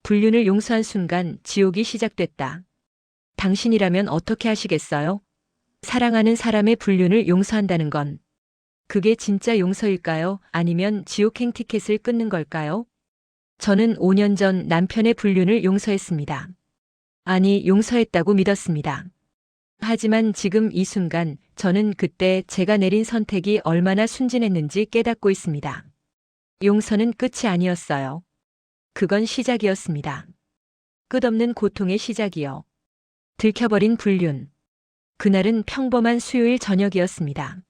불륜을 용서한 순간 지옥이 시작됐다. 당신이라면 어떻게 하시겠어요? 사랑하는 사람의 불륜을 용서한다는 건 그게 진짜 용서일까요? 아니면 지옥행 티켓을 끊는 걸까요? 저는 5년 전 남편의 불륜을 용서했습니다. 아니, 용서했다고 믿었습니다. 하지만 지금 이 순간 저는 그때 제가 내린 선택이 얼마나 순진했는지 깨닫고 있습니다. 용서는 끝이 아니었어요. 그건 시작이었습니다. 끝없는 고통의 시작이요. 들켜버린 불륜. 그날은 평범한 수요일 저녁이었습니다.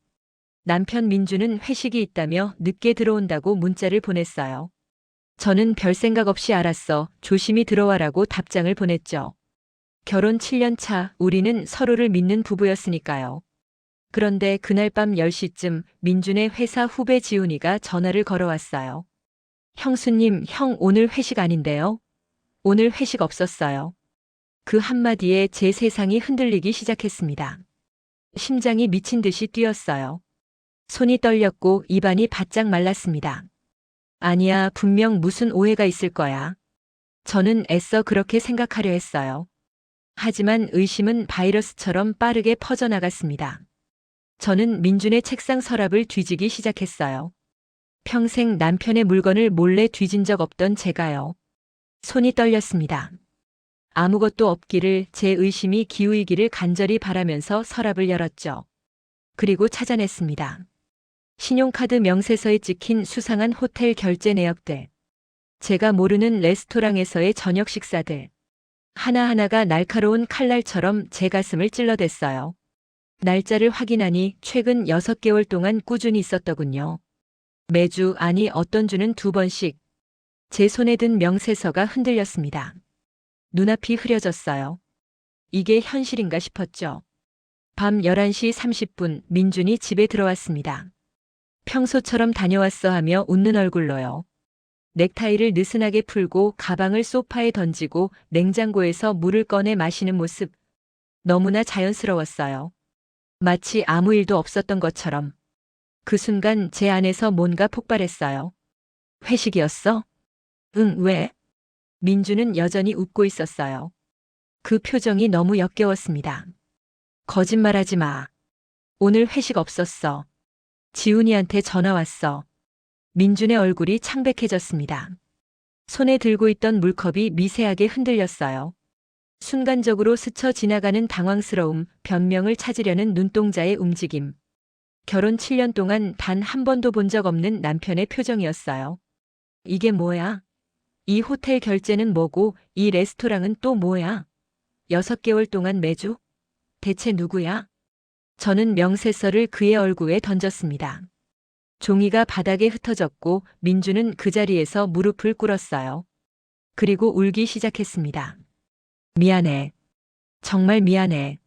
남편 민주는 회식이 있다며 늦게 들어온다고 문자를 보냈어요. 저는 별 생각 없이 알았어. 조심히 들어와라고 답장을 보냈죠. 결혼 7년 차 우리는 서로를 믿는 부부였으니까요. 그런데 그날 밤 10시쯤 민준의 회사 후배 지훈이가 전화를 걸어왔어요. 형수님, 형 오늘 회식 아닌데요? 오늘 회식 없었어요. 그 한마디에 제 세상이 흔들리기 시작했습니다. 심장이 미친 듯이 뛰었어요. 손이 떨렸고 입안이 바짝 말랐습니다. 아니야, 분명 무슨 오해가 있을 거야. 저는 애써 그렇게 생각하려 했어요. 하지만 의심은 바이러스처럼 빠르게 퍼져나갔습니다. 저는 민준의 책상 서랍을 뒤지기 시작했어요. 평생 남편의 물건을 몰래 뒤진 적 없던 제가요. 손이 떨렸습니다. 아무것도 없기를 제 의심이 기우이기를 간절히 바라면서 서랍을 열었죠. 그리고 찾아냈습니다. 신용카드 명세서에 찍힌 수상한 호텔 결제 내역들. 제가 모르는 레스토랑에서의 저녁 식사들. 하나하나가 날카로운 칼날처럼 제 가슴을 찔러댔어요. 날짜를 확인하니 최근 6개월 동안 꾸준히 있었더군요. 매주, 아니 어떤 주는 2번씩. 제 손에 든 명세서가 흔들렸습니다. 눈앞이 흐려졌어요. 이게 현실인가 싶었죠. 밤 11시 30분 민준이 집에 들어왔습니다. 평소처럼 다녀왔어 하며 웃는 얼굴로요. 넥타이를 느슨하게 풀고 가방을 소파에 던지고 냉장고에서 물을 꺼내 마시는 모습. 너무나 자연스러웠어요. 마치 아무 일도 없었던 것처럼. 그 순간 제 안에서 뭔가 폭발했어요. 회식이었어? 응, 왜? 민주는 여전히 웃고 있었어요. 그 표정이 너무 역겨웠습니다. 거짓말하지 마. 오늘 회식 없었어. 지훈이한테 전화 왔어. 민준의 얼굴이 창백해졌습니다. 손에 들고 있던 물컵이 미세하게 흔들렸어요. 순간적으로 스쳐 지나가는 당황스러움, 변명을 찾으려는 눈동자의 움직임. 결혼 7년 동안 단 한 번도 본 적 없는 남편의 표정이었어요. 이게 뭐야? 이 호텔 결제는 뭐고 이 레스토랑은 또 뭐야? 6개월 동안 매주? 대체 누구야? 저는 명세서를 그의 얼굴에 던졌습니다. 종이가 바닥에 흩어졌고 민주는 그 자리에서 무릎을 꿇었어요. 그리고 울기 시작했습니다. 미안해. 정말 미안해.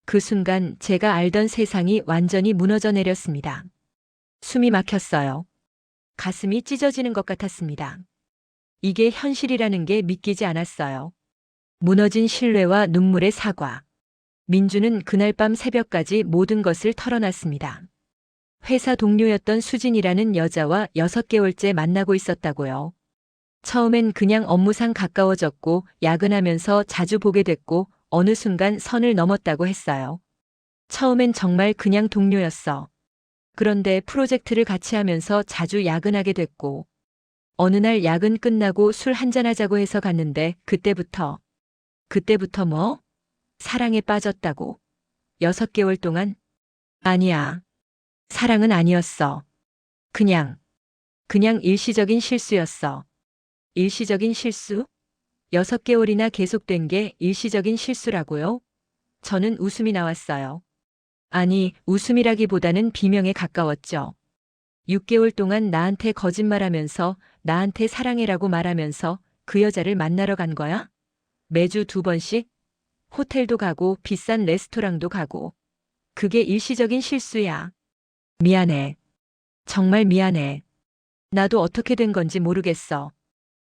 그 순간 제가 알던 세상이 완전히 무너져 내렸습니다. 숨이 막혔어요. 가슴이 찢어지는 것 같았습니다. 이게 현실이라는 게 믿기지 않았어요. 무너진 신뢰와 눈물의 사과. 민주는 그날 밤 새벽까지 모든 것을 털어놨습니다. 회사 동료였던 수진이라는 여자와 6개월째 만나고 있었다고요. 처음엔 그냥 업무상 가까워졌고 야근하면서 자주 보게 됐고 어느 순간 선을 넘었다고 했어요. 처음엔 정말 그냥 동료였어. 그런데 프로젝트를 같이 하면서 자주 야근하게 됐고 어느 날 야근 끝나고 술 한잔하자고 해서 갔는데 그때부터 뭐? 사랑에 빠졌다고. 6개월 동안? 아니야. 사랑은 아니었어. 그냥 일시적인 실수였어. 일시적인 실수? 6개월이나 계속된 게 일시적인 실수라고요? 저는 웃음이 나왔어요. 아니, 웃음이라기보다는 비명에 가까웠죠. 6개월 동안 나한테 거짓말하면서 나한테 사랑해라고 말하면서 그 여자를 만나러 간 거야? 매주 2번씩? 호텔도 가고 비싼 레스토랑도 가고. 그게 일시적인 실수야. 미안해. 정말 미안해. 나도 어떻게 된 건지 모르겠어.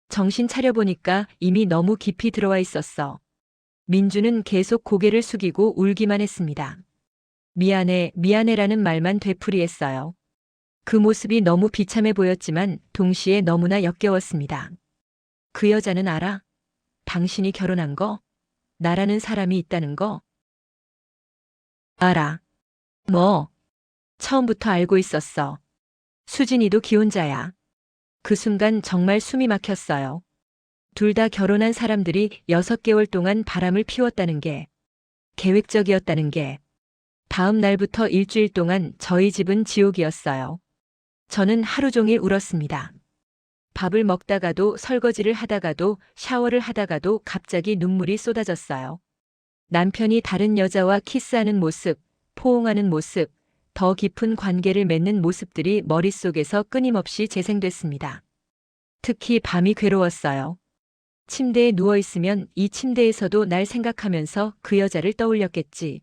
정신 차려보니까 이미 너무 깊이 들어와 있었어. 민주는 계속 고개를 숙이고 울기만 했습니다. 미안해, 미안해라는 말만 되풀이했어요. 그 모습이 너무 비참해 보였지만 동시에 너무나 역겨웠습니다. 그 여자는 알아? 당신이 결혼한 거? 나라는 사람이 있다는 거? 알아. 뭐? 처음부터 알고 있었어. 수진이도 기혼자야. 그 순간 정말 숨이 막혔어요. 둘 다 결혼한 사람들이 6개월 동안 바람을 피웠다는 게, 계획적이었다는 게, 다음 날부터 일주일 동안 저희 집은 지옥이었어요. 저는 하루 종일 울었습니다. 밥을 먹다가도 설거지를 하다가도 샤워를 하다가도 갑자기 눈물이 쏟아졌어요. 남편이 다른 여자와 키스하는 모습, 포옹하는 모습, 더 깊은 관계를 맺는 모습들이 머릿속에서 끊임없이 재생됐습니다. 특히 밤이 괴로웠어요. 침대에 누워있으면 이 침대에서도 날 생각하면서 그 여자를 떠올렸겠지.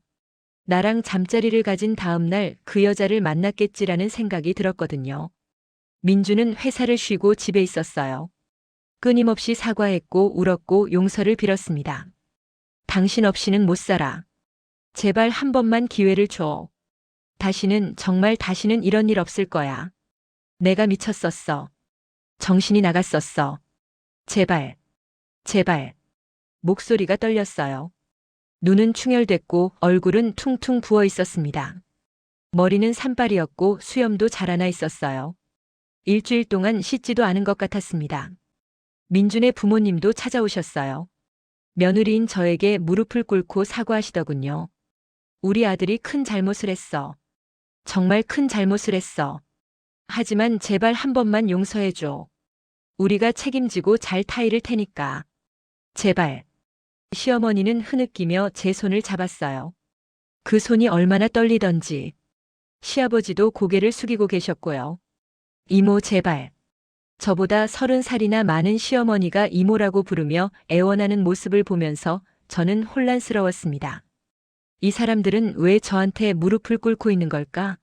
나랑 잠자리를 가진 다음 날 그 여자를 만났겠지라는 생각이 들었거든요. 민주는 회사를 쉬고 집에 있었어요. 끊임없이 사과했고 울었고 용서를 빌었습니다. 당신 없이는 못 살아. 제발 한 번만 기회를 줘. 다시는, 정말 다시는 이런 일 없을 거야. 내가 미쳤었어. 정신이 나갔었어. 제발, 제발. 목소리가 떨렸어요. 눈은 충혈됐고 얼굴은 퉁퉁 부어 있었습니다. 머리는 산발이었고 수염도 자라나 있었어요. 일주일 동안 씻지도 않은 것 같았습니다. 민준의 부모님도 찾아오셨어요. 며느리인 저에게 무릎을 꿇고 사과하시더군요. 우리 아들이 큰 잘못을 했어. 정말 큰 잘못을 했어. 하지만 제발 한 번만 용서해줘. 우리가 책임지고 잘 타이를 테니까. 제발. 시어머니는 흐느끼며 제 손을 잡았어요. 그 손이 얼마나 떨리던지. 시아버지도 고개를 숙이고 계셨고요. 이모 제발. 저보다 30살이나 많은 시어머니가 이모라고 부르며 애원하는 모습을 보면서 저는 혼란스러웠습니다. 이 사람들은 왜 저한테 무릎을 꿇고 있는 걸까?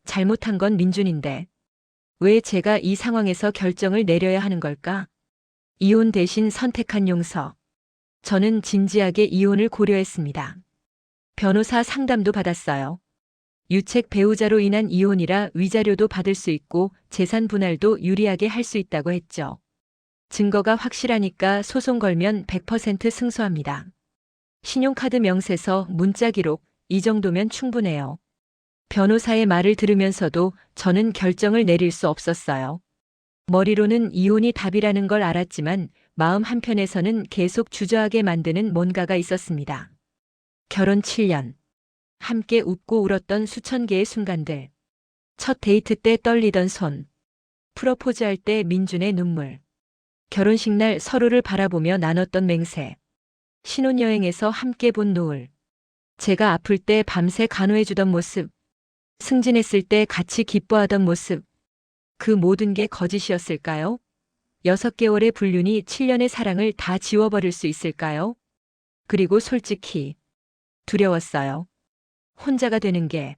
잘못한 건 민준인데. 왜 제가 이 상황에서 결정을 내려야 하는 걸까? 이혼 대신 선택한 용서. 저는 진지하게 이혼을 고려했습니다. 변호사 상담도 받았어요. 유책 배우자로 인한 이혼이라 위자료도 받을 수 있고 재산 분할도 유리하게 할 수 있다고 했죠. 증거가 확실하니까 소송 걸면 100% 승소합니다. 신용카드 명세서, 문자 기록, 이 정도면 충분해요. 변호사의 말을 들으면서도 저는 결정을 내릴 수 없었어요. 머리로는 이혼이 답이라는 걸 알았지만 마음 한편에서는 계속 주저하게 만드는 뭔가가 있었습니다. 결혼 7년. 함께 웃고 울었던 수천 개의 순간들. 첫 데이트 때 떨리던 손. 프로포즈할 때 민준의 눈물. 결혼식 날 서로를 바라보며 나눴던 맹세. 신혼여행에서 함께 본 노을. 제가 아플 때 밤새 간호해주던 모습. 승진했을 때 같이 기뻐하던 모습. 그 모든 게 거짓이었을까요? 6개월의 불륜이 7년의 사랑을 다 지워버릴 수 있을까요? 그리고 솔직히 두려웠어요. 혼자가 되는 게,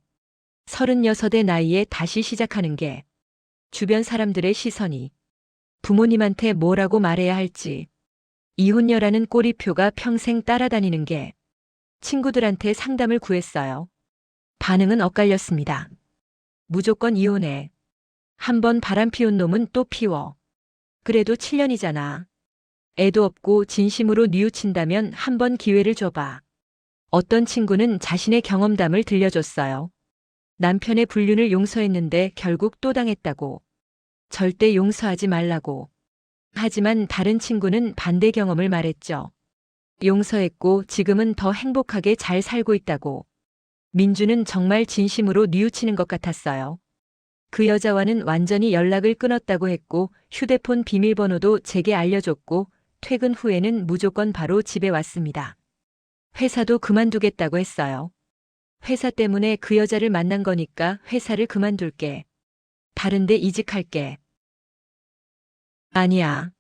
36의 나이에 다시 시작하는 게, 주변 사람들의 시선이, 부모님한테 뭐라고 말해야 할지, 이혼녀라는 꼬리표가 평생 따라다니는 게, 친구들한테 상담을 구했어요. 반응은 엇갈렸습니다. 무조건 이혼해. 한 번 바람 피운 놈은 또 피워. 그래도 7년이잖아. 애도 없고 진심으로 뉘우친다면 한 번 기회를 줘봐. 어떤 친구는 자신의 경험담을 들려줬어요. 남편의 불륜을 용서했는데 결국 또 당했다고. 절대 용서하지 말라고. 하지만 다른 친구는 반대 경험을 말했죠. 용서했고 지금은 더 행복하게 잘 살고 있다고. 민주는 정말 진심으로 뉘우치는 것 같았어요. 그 여자와는 완전히 연락을 끊었다고 했고 휴대폰 비밀번호도 제게 알려줬고 퇴근 후에는 무조건 바로 집에 왔습니다. 회사도 그만두겠다고 했어요. 회사 때문에 그 여자를 만난 거니까 회사를 그만둘게. 다른데 이직할게. 아니야.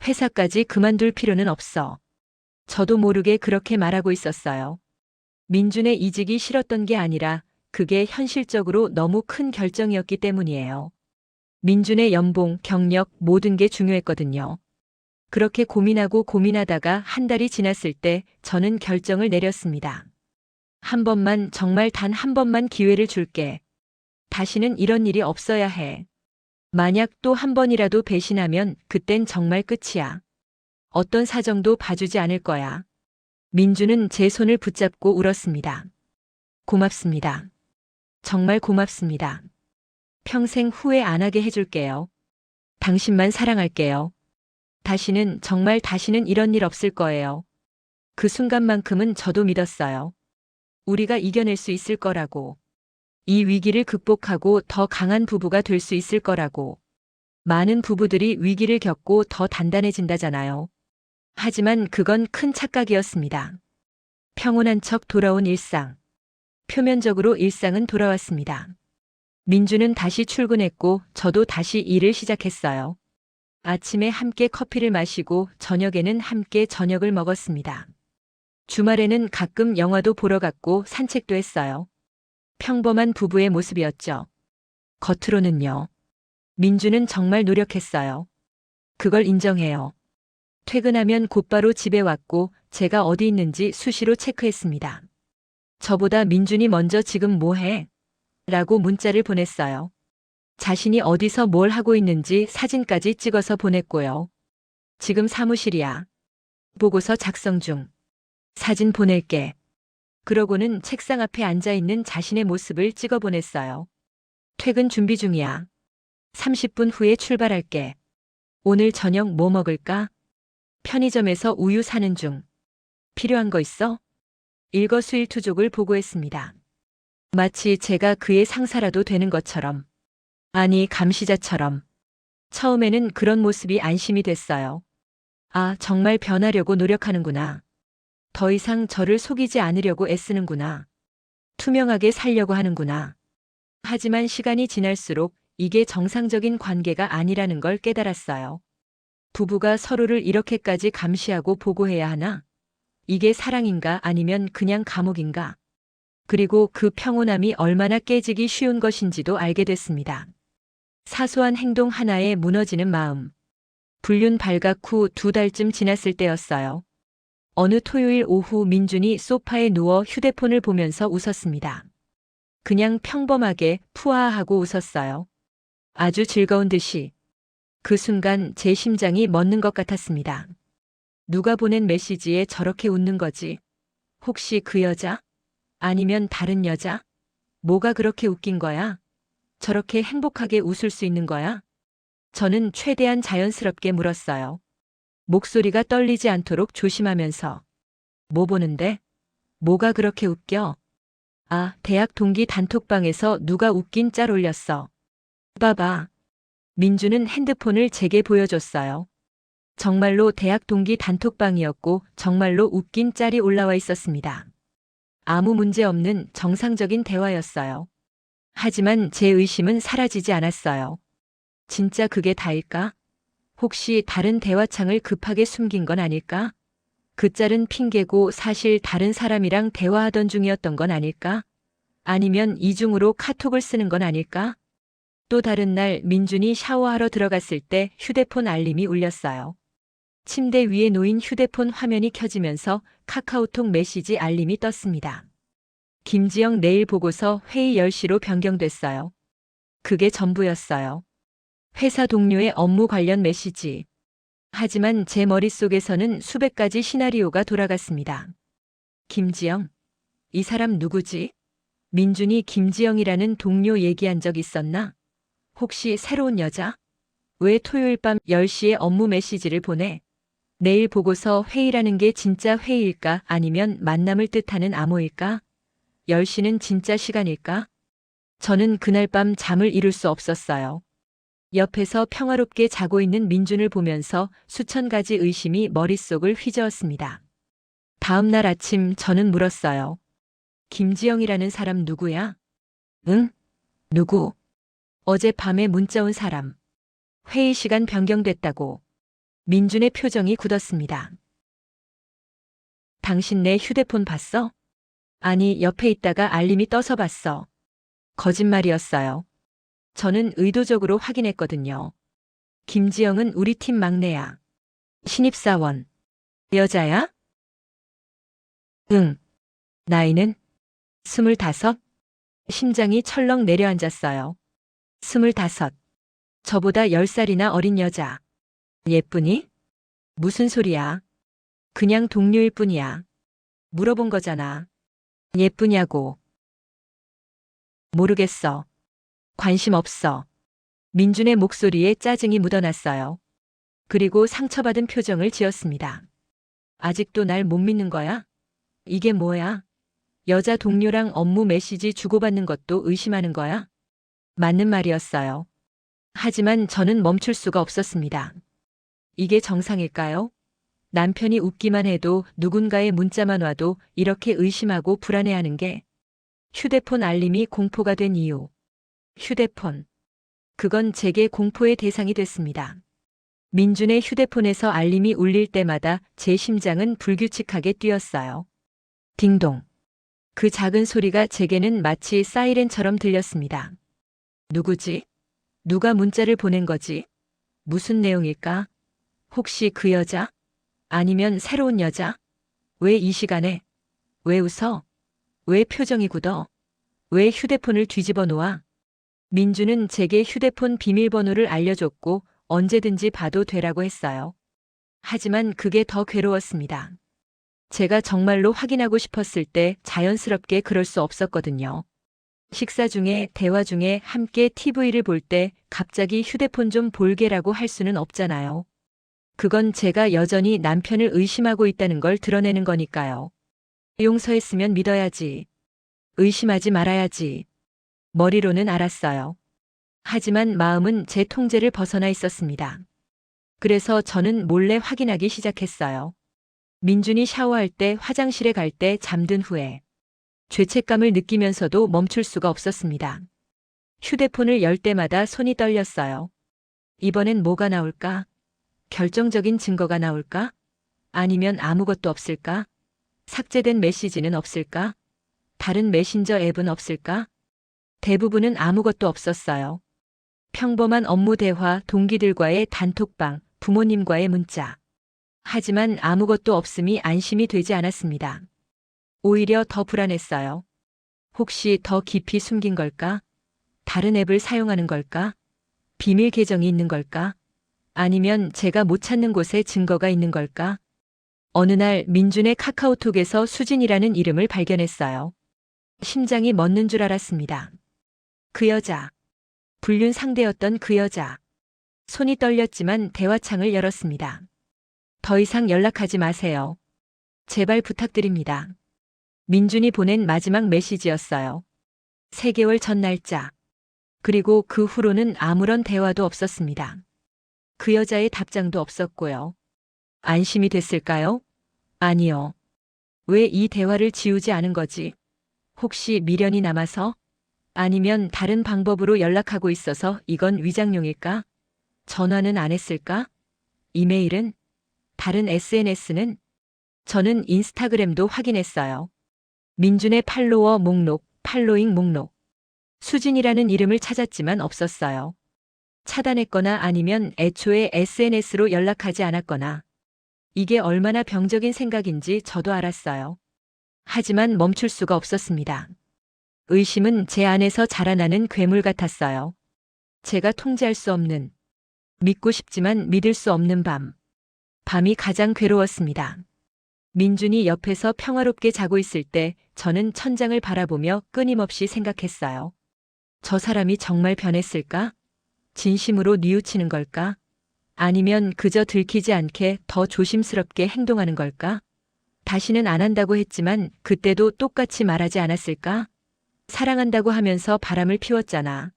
회사까지 그만둘 필요는 없어. 저도 모르게 그렇게 말하고 있었어요. 민준의 이직이 싫었던 게 아니라 그게 현실적으로 너무 큰 결정이었기 때문이에요. 민준의 연봉, 경력, 모든 게 중요했거든요. 그렇게 고민하고 고민하다가 한 달이 지났을 때 저는 결정을 내렸습니다. 한 번만, 정말 단 한 번만 기회를 줄게. 다시는 이런 일이 없어야 해. 만약 또 한 번이라도 배신하면 그땐 정말 끝이야. 어떤 사정도 봐주지 않을 거야. 민주는 제 손을 붙잡고 울었습니다. 고맙습니다. 정말 고맙습니다. 평생 후회 안 하게 해줄게요. 당신만 사랑할게요. 정말 다시는 이런 일 없을 거예요. 그 순간만큼은 저도 믿었어요. 우리가 이겨낼 수 있을 거라고. 이 위기를 극복하고 더 강한 부부가 될 수 있을 거라고. 많은 부부들이 위기를 겪고 더 단단해진다잖아요. 하지만 그건 큰 착각이었습니다. 평온한 척 돌아온 일상. 표면적으로 일상은 돌아왔습니다. 민주는 다시 출근했고 저도 다시 일을 시작했어요. 아침에 함께 커피를 마시고 저녁에는 함께 저녁을 먹었습니다. 주말에는 가끔 영화도 보러 갔고 산책도 했어요. 평범한 부부의 모습이었죠. 겉으로는요. 민주는 정말 노력했어요. 그걸 인정해요. 퇴근하면 곧바로 집에 왔고 제가 어디 있는지 수시로 체크했습니다. 저보다 민준이 먼저 지금 뭐 해? 라고 문자를 보냈어요. 자신이 어디서 뭘 하고 있는지 사진까지 찍어서 보냈고요. 지금 사무실이야. 보고서 작성 중. 사진 보낼게. 그러고는 책상 앞에 앉아 있는 자신의 모습을 찍어 보냈어요. 퇴근 준비 중이야. 30분 후에 출발할게. 오늘 저녁 뭐 먹을까? 편의점에서 우유 사는 중. 필요한 거 있어? 일거수일투족을 보고했습니다. 마치 제가 그의 상사라도 되는 것처럼. 아니, 감시자처럼. 처음에는 그런 모습이 안심이 됐어요. 아, 정말 변하려고 노력하는구나. 더 이상 저를 속이지 않으려고 애쓰는구나. 투명하게 살려고 하는구나. 하지만 시간이 지날수록 이게 정상적인 관계가 아니라는 걸 깨달았어요. 부부가 서로를 이렇게까지 감시하고 보고해야 하나? 이게 사랑인가 아니면 그냥 감옥인가? 그리고 그 평온함이 얼마나 깨지기 쉬운 것인지도 알게 됐습니다. 사소한 행동 하나에 무너지는 마음. 불륜 발각 후 2달쯤 지났을 때였어요. 어느 토요일 오후 민준이 소파에 누워 휴대폰을 보면서 웃었습니다. 그냥 평범하게 푸아하고 웃었어요. 아주 즐거운 듯이. 그 순간 제 심장이 멎는 것 같았습니다. 누가 보낸 메시지에 저렇게 웃는 거지? 혹시 그 여자? 아니면 다른 여자? 뭐가 그렇게 웃긴 거야? 저렇게 행복하게 웃을 수 있는 거야? 저는 최대한 자연스럽게 물었어요. 목소리가 떨리지 않도록 조심하면서. 뭐 보는데? 뭐가 그렇게 웃겨? 아, 대학 동기 단톡방에서 누가 웃긴 짤 올렸어. 봐봐. 민주는 핸드폰을 제게 보여줬어요. 정말로 대학 동기 단톡방이었고 정말로 웃긴 짤이 올라와 있었습니다. 아무 문제 없는 정상적인 대화였어요. 하지만 제 의심은 사라지지 않았어요. 진짜 그게 다일까? 혹시 다른 대화창을 급하게 숨긴 건 아닐까? 그 짤은 핑계고 사실 다른 사람이랑 대화하던 중이었던 건 아닐까? 아니면 이중으로 카톡을 쓰는 건 아닐까? 또 다른 날 민준이 샤워하러 들어갔을 때 휴대폰 알림이 울렸어요. 침대 위에 놓인 휴대폰 화면이 켜지면서 카카오톡 메시지 알림이 떴습니다. 김지영 내일 보고서 회의 10시로 변경됐어요. 그게 전부였어요. 회사 동료의 업무 관련 메시지. 하지만 제 머릿속에서는 수백 가지 시나리오가 돌아갔습니다. 김지영? 이 사람 누구지? 민준이 김지영이라는 동료 얘기한 적 있었나? 혹시 새로운 여자? 왜 토요일 밤 10시에 업무 메시지를 보내? 내일 보고서 회의라는 게 진짜 회의일까 아니면 만남을 뜻하는 암호일까? 10시는 진짜 시간일까? 저는 그날 밤 잠을 이룰 수 없었어요. 옆에서 평화롭게 자고 있는 민준을 보면서 수천 가지 의심이 머릿속을 휘저었습니다. 다음 날 아침 저는 물었어요. 김지영이라는 사람 누구야? 응? 누구? 어젯밤에 문자 온 사람. 회의 시간 변경됐다고. 민준의 표정이 굳었습니다. 당신 내 휴대폰 봤어? 아니, 옆에 있다가 알림이 떠서 봤어. 거짓말이었어요. 저는 의도적으로 확인했거든요. 김지영은 우리 팀 막내야. 신입사원. 여자야? 응. 나이는? 25? 심장이 철렁 내려앉았어요. 25. 저보다 10살이나 어린 여자. 예쁘니? 무슨 소리야? 그냥 동료일 뿐이야. 물어본 거잖아. 예쁘냐고. 모르겠어. 관심 없어. 민준의 목소리에 짜증이 묻어났어요. 그리고 상처받은 표정을 지었습니다. 아직도 날 못 믿는 거야? 이게 뭐야? 여자 동료랑 업무 메시지 주고받는 것도 의심하는 거야? 맞는 말이었어요. 하지만 저는 멈출 수가 없었습니다. 이게 정상일까요? 남편이 웃기만 해도 누군가의 문자만 와도 이렇게 의심하고 불안해하는 게 휴대폰 알림이 공포가 된 이유. 휴대폰. 그건 제게 공포의 대상이 됐습니다. 민준의 휴대폰에서 알림이 울릴 때마다 제 심장은 불규칙하게 뛰었어요. 딩동. 그 작은 소리가 제게는 마치 사이렌처럼 들렸습니다. 누구지? 누가 문자를 보낸 거지? 무슨 내용일까? 혹시 그 여자? 아니면 새로운 여자? 왜 이 시간에? 왜 웃어? 왜 표정이 굳어? 왜 휴대폰을 뒤집어 놓아? 민주는 제게 휴대폰 비밀번호를 알려줬고 언제든지 봐도 되라고 했어요. 하지만 그게 더 괴로웠습니다. 제가 정말로 확인하고 싶었을 때 자연스럽게 그럴 수 없었거든요. 식사 중에, 대화 중에, 함께 TV를 볼 때 갑자기 휴대폰 좀 볼게라고 할 수는 없잖아요. 그건 제가 여전히 남편을 의심하고 있다는 걸 드러내는 거니까요. 용서했으면 믿어야지. 의심하지 말아야지. 머리로는 알았어요. 하지만 마음은 제 통제를 벗어나 있었습니다. 그래서 저는 몰래 확인하기 시작했어요. 민준이 샤워할 때, 화장실에 갈 때, 잠든 후에. 죄책감을 느끼면서도 멈출 수가 없었습니다. 휴대폰을 열 때마다 손이 떨렸어요. 이번엔 뭐가 나올까? 결정적인 증거가 나올까? 아니면 아무것도 없을까? 삭제된 메시지는 없을까? 다른 메신저 앱은 없을까? 대부분은 아무것도 없었어요. 평범한 업무 대화, 동기들과의 단톡방, 부모님과의 문자. 하지만 아무것도 없음이 안심이 되지 않았습니다. 오히려 더 불안했어요. 혹시 더 깊이 숨긴 걸까? 다른 앱을 사용하는 걸까? 비밀 계정이 있는 걸까? 아니면 제가 못 찾는 곳에 증거가 있는 걸까? 어느 날 민준의 카카오톡에서 수진이라는 이름을 발견했어요. 심장이 멎는 줄 알았습니다. 그 여자. 불륜 상대였던 그 여자. 손이 떨렸지만 대화창을 열었습니다. 더 이상 연락하지 마세요. 제발 부탁드립니다. 민준이 보낸 마지막 메시지였어요. 3개월 전 날짜. 그리고 그 후로는 아무런 대화도 없었습니다. 그 여자의 답장도 없었고요. 안심이 됐을까요? 아니요. 왜 이 대화를 지우지 않은 거지? 혹시 미련이 남아서? 아니면 다른 방법으로 연락하고 있어서 이건 위장용일까? 전화는 안 했을까? 이메일은? 다른 SNS는? 저는 인스타그램도 확인했어요. 민준의 팔로워 목록, 팔로잉 목록. 수진이라는 이름을 찾았지만 없었어요. 차단했거나 아니면 애초에 SNS로 연락하지 않았거나. 이게 얼마나 병적인 생각인지 저도 알았어요. 하지만 멈출 수가 없었습니다. 의심은 제 안에서 자라나는 괴물 같았어요. 제가 통제할 수 없는, 믿고 싶지만 믿을 수 없는 밤. 밤이 가장 괴로웠습니다. 민준이 옆에서 평화롭게 자고 있을 때 저는 천장을 바라보며 끊임없이 생각했어요. 저 사람이 정말 변했을까? 진심으로 뉘우치는 걸까? 아니면 그저 들키지 않게 더 조심스럽게 행동하는 걸까? 다시는 안 한다고 했지만 그때도 똑같이 말하지 않았을까? 사랑한다고 하면서 바람을 피웠잖아.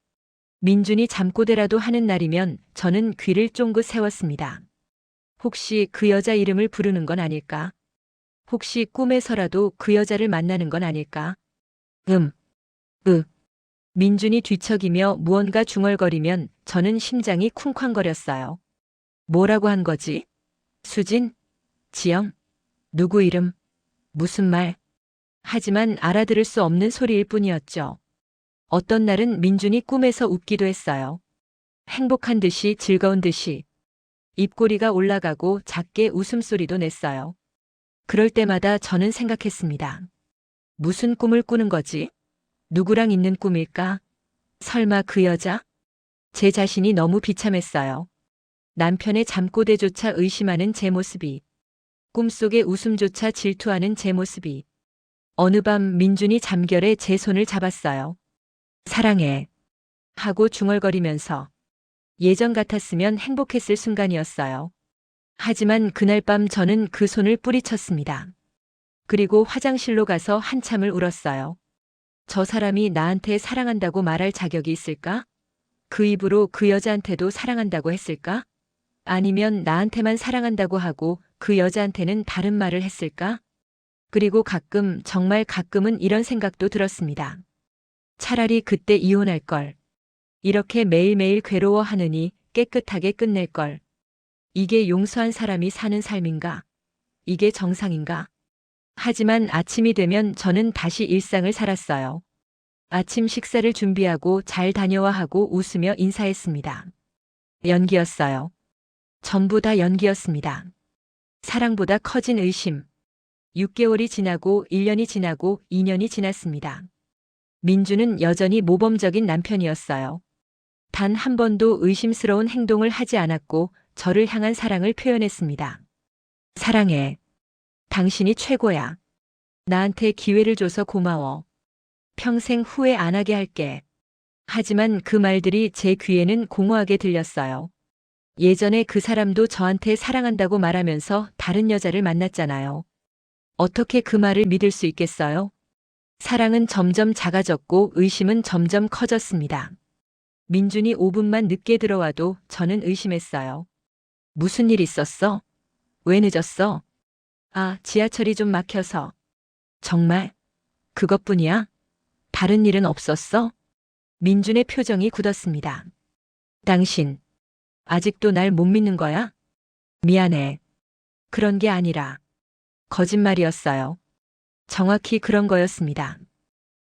민준이 잠꼬대라도 하는 날이면 저는 귀를 쫑긋 세웠습니다. 혹시 그 여자 이름을 부르는 건 아닐까? 혹시 꿈에서라도 그 여자를 만나는 건 아닐까? 민준이 뒤척이며 무언가 중얼거리면 저는 심장이 쿵쾅거렸어요. 뭐라고 한 거지? 수진? 지영? 누구 이름? 무슨 말? 하지만 알아들을 수 없는 소리일 뿐이었죠. 어떤 날은 민준이 꿈에서 웃기도 했어요. 행복한 듯이 즐거운 듯이. 입꼬리가 올라가고 작게 웃음소리도 냈어요. 그럴 때마다 저는 생각했습니다. 무슨 꿈을 꾸는 거지? 누구랑 있는 꿈일까? 설마 그 여자? 제 자신이 너무 비참했어요. 남편의 잠꼬대조차 의심하는 제 모습이, 꿈속의 웃음조차 질투하는 제 모습이. 어느 밤 민준이 잠결에 제 손을 잡았어요. 사랑해. 하고 중얼거리면서. 예전 같았으면 행복했을 순간이었어요. 하지만 그날 밤 저는 그 손을 뿌리쳤습니다. 그리고 화장실로 가서 한참을 울었어요. 저 사람이 나한테 사랑한다고 말할 자격이 있을까? 그 입으로 그 여자한테도 사랑한다고 했을까? 아니면 나한테만 사랑한다고 하고 그 여자한테는 다른 말을 했을까? 그리고 가끔, 정말 가끔은 이런 생각도 들었습니다. 차라리 그때 이혼할 걸. 이렇게 매일매일 괴로워하느니 깨끗하게 끝낼 걸. 이게 용서한 사람이 사는 삶인가? 이게 정상인가? 하지만 아침이 되면 저는 다시 일상을 살았어요. 아침 식사를 준비하고 잘 다녀와 하고 웃으며 인사했습니다. 연기였어요. 전부 다 연기였습니다. 사랑보다 커진 의심. 6개월이 지나고 1년이 지나고 2년이 지났습니다. 민주는 여전히 모범적인 남편이었어요. 단 한 번도 의심스러운 행동을 하지 않았고 저를 향한 사랑을 표현했습니다. 사랑해. 당신이 최고야. 나한테 기회를 줘서 고마워. 평생 후회 안 하게 할게. 하지만 그 말들이 제 귀에는 공허하게 들렸어요. 예전에 그 사람도 저한테 사랑한다고 말하면서 다른 여자를 만났잖아요. 어떻게 그 말을 믿을 수 있겠어요? 사랑은 점점 작아졌고 의심은 점점 커졌습니다. 민준이 5분만 늦게 들어와도 저는 의심했어요. 무슨 일 있었어? 왜 늦었어? 아, 지하철이 좀 막혀서. 정말? 그것뿐이야? 다른 일은 없었어? 민준의 표정이 굳었습니다. 당신, 아직도 날 못 믿는 거야? 미안해. 그런 게 아니라. 거짓말이었어요. 정확히 그런 거였습니다.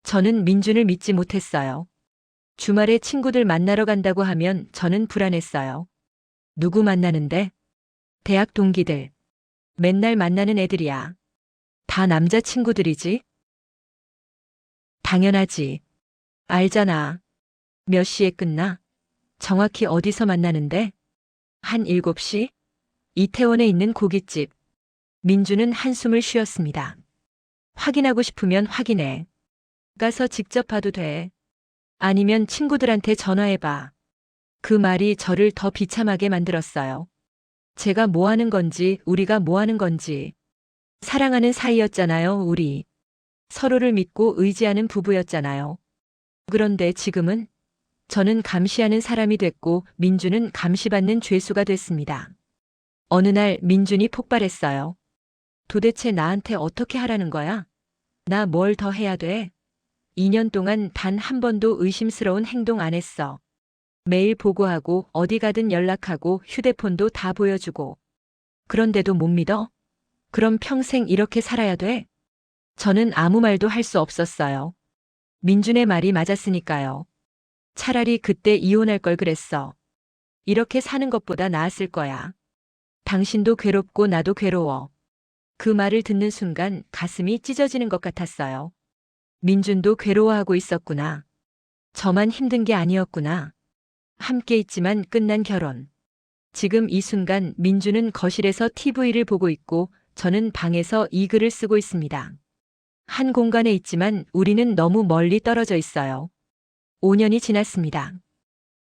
저는 민준을 믿지 못했어요. 주말에 친구들 만나러 간다고 하면 저는 불안했어요. 누구 만나는데? 대학 동기들. 맨날 만나는 애들이야. 다 남자 친구들이지? 당연하지. 알잖아. 몇 시에 끝나? 정확히 어디서 만나는데? 한 7시? 이태원에 있는 고깃집. 민주는 한숨을 쉬었습니다. 확인하고 싶으면 확인해. 가서 직접 봐도 돼. 아니면 친구들한테 전화해봐. 그 말이 저를 더 비참하게 만들었어요. 제가 뭐 하는 건지, 우리가 뭐 하는 건지. 사랑하는 사이였잖아요, 우리. 서로를 믿고 의지하는 부부였잖아요. 그런데 지금은 저는 감시하는 사람이 됐고 민주는 감시받는 죄수가 됐습니다. 어느 날 민준이 폭발했어요. 도대체 나한테 어떻게 하라는 거야? 나 뭘 더 해야 돼? 2년 동안 단 한 번도 의심스러운 행동 안 했어. 매일 보고하고 어디 가든 연락하고 휴대폰도 다 보여주고. 그런데도 못 믿어? 그럼 평생 이렇게 살아야 돼? 저는 아무 말도 할 수 없었어요. 민준의 말이 맞았으니까요. 차라리 그때 이혼할 걸 그랬어. 이렇게 사는 것보다 나았을 거야. 당신도 괴롭고 나도 괴로워. 그 말을 듣는 순간 가슴이 찢어지는 것 같았어요. 민준도 괴로워하고 있었구나. 저만 힘든 게 아니었구나. 함께 있지만 끝난 결혼. 지금 이 순간 민주는 거실에서 TV를 보고 있고 저는 방에서 이 글을 쓰고 있습니다. 한 공간에 있지만 우리는 너무 멀리 떨어져 있어요. 5년이 지났습니다.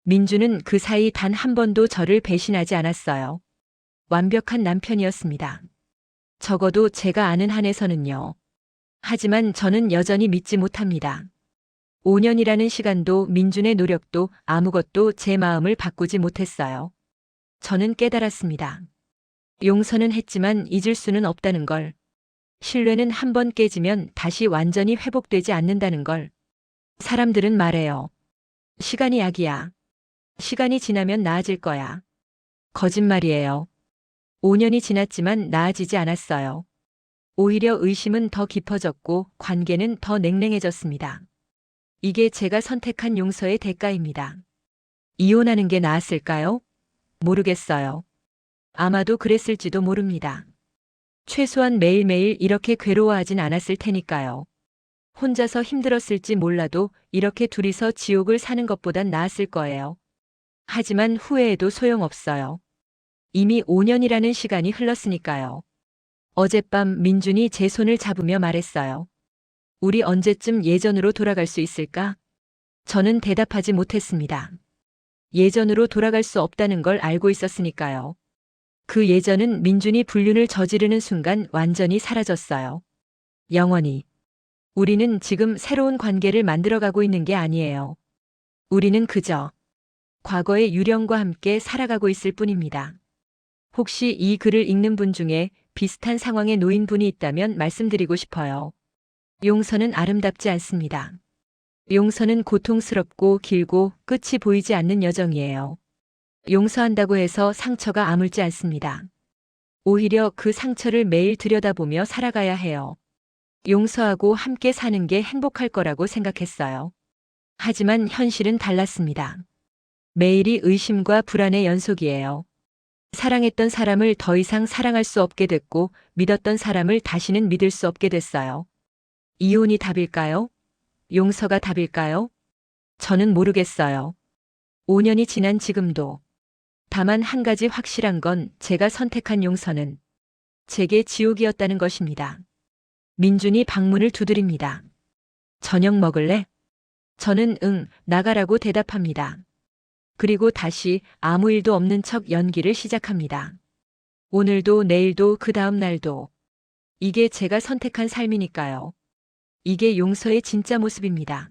민주는 그 사이 단 한 번도 저를 배신하지 않았어요. 완벽한 남편이었습니다. 적어도 제가 아는 한에서는요. 하지만 저는 여전히 믿지 못합니다. 5년이라는 시간도 민준의 노력도 아무것도 제 마음을 바꾸지 못했어요. 저는 깨달았습니다. 용서는 했지만 잊을 수는 없다는 걸. 신뢰는 한 번 깨지면 다시 완전히 회복되지 않는다는 걸. 사람들은 말해요. 시간이 약이야. 시간이 지나면 나아질 거야. 거짓말이에요. 5년이 지났지만 나아지지 않았어요. 오히려 의심은 더 깊어졌고 관계는 더 냉랭해졌습니다. 이게 제가 선택한 용서의 대가입니다. 이혼하는 게 나았을까요? 모르겠어요. 아마도 그랬을지도 모릅니다. 최소한 매일매일 이렇게 괴로워하진 않았을 테니까요. 혼자서 힘들었을지 몰라도 이렇게 둘이서 지옥을 사는 것보단 나았을 거예요. 하지만 후회해도 소용없어요. 이미 5년이라는 시간이 흘렀으니까요. 어젯밤 민준이 제 손을 잡으며 말했어요. 우리 언제쯤 예전으로 돌아갈 수 있을까? 저는 대답하지 못했습니다. 예전으로 돌아갈 수 없다는 걸 알고 있었으니까요. 그 예전은 민준이 불륜을 저지르는 순간 완전히 사라졌어요. 영원히. 우리는 지금 새로운 관계를 만들어가고 있는 게 아니에요. 우리는 그저 과거의 유령과 함께 살아가고 있을 뿐입니다. 혹시 이 글을 읽는 분 중에 비슷한 상황에 놓인 분이 있다면 말씀드리고 싶어요. 용서는 아름답지 않습니다. 용서는 고통스럽고 길고 끝이 보이지 않는 여정이에요. 용서한다고 해서 상처가 아물지 않습니다. 오히려 그 상처를 매일 들여다보며 살아가야 해요. 용서하고 함께 사는 게 행복할 거라고 생각했어요. 하지만 현실은 달랐습니다. 매일이 의심과 불안의 연속이에요. 사랑했던 사람을 더 이상 사랑할 수 없게 됐고 믿었던 사람을 다시는 믿을 수 없게 됐어요. 이혼이 답일까요? 용서가 답일까요? 저는 모르겠어요. 5년이 지난 지금도. 다만 한 가지 확실한 건 제가 선택한 용서는 제게 지옥이었다는 것입니다. 민준이 방문을 두드립니다. 저녁 먹을래? 저는 응, 나가라고 대답합니다. 그리고 다시 아무 일도 없는 척 연기를 시작합니다. 오늘도 내일도 그 다음 날도. 이게 제가 선택한 삶이니까요. 이게 용서의 진짜 모습입니다.